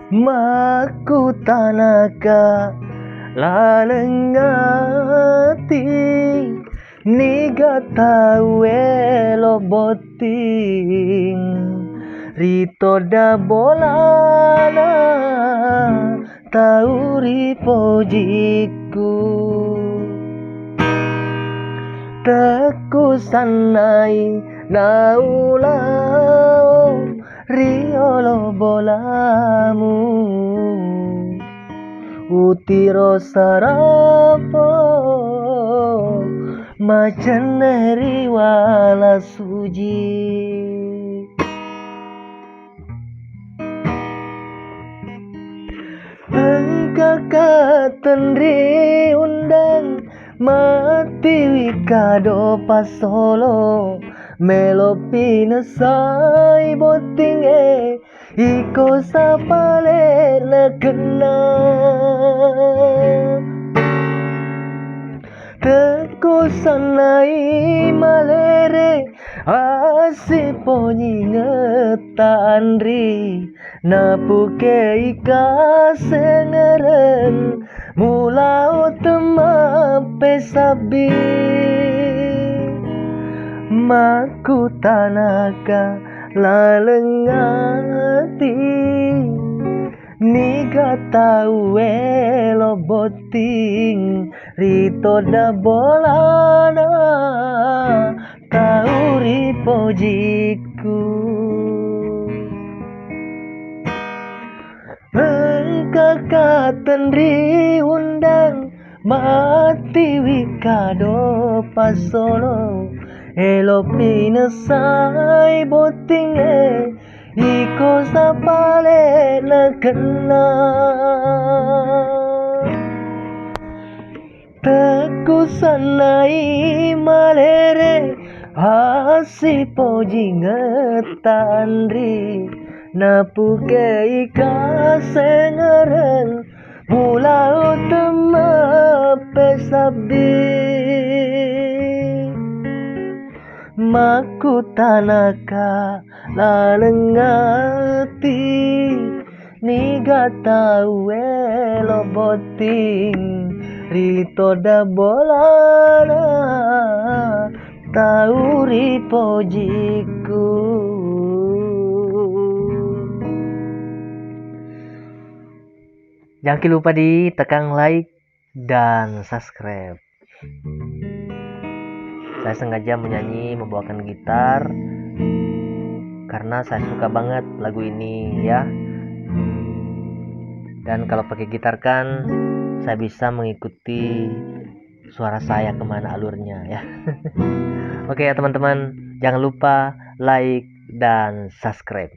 Makutanaka lalengati nigata welo boting rito da bolana tauri pojiku teku sanai naulau riolo bolamu utiro sarapo maceneri wala suji engkakaten ri undang mati wikado pasolo melo pinasai botinge iko sapale nakena teku sanai malere asipo nyingetan ri napuke ika sengeren mulau temape sabi makutanaka lalengati nigata welo boting rito da bolana tauri pojiku engkakaten ri undang mati wikado pasolo elo pinasai botinge iko sapale nakena teku sanai malere asipo jingetan ri napuke ika sengeren mulau temape sabi makutanaka lalengati nigata welo boting rito da bolana tauri pojiku. Jangan lupa ditekan like dan subscribe. Saya sengaja menyanyi membawakan gitar karena saya suka banget lagu ini ya. Dan kalau pakai gitar kan saya bisa mengikuti suara saya kemana alurnya ya. Oke ya teman-teman, jangan lupa like dan subscribe.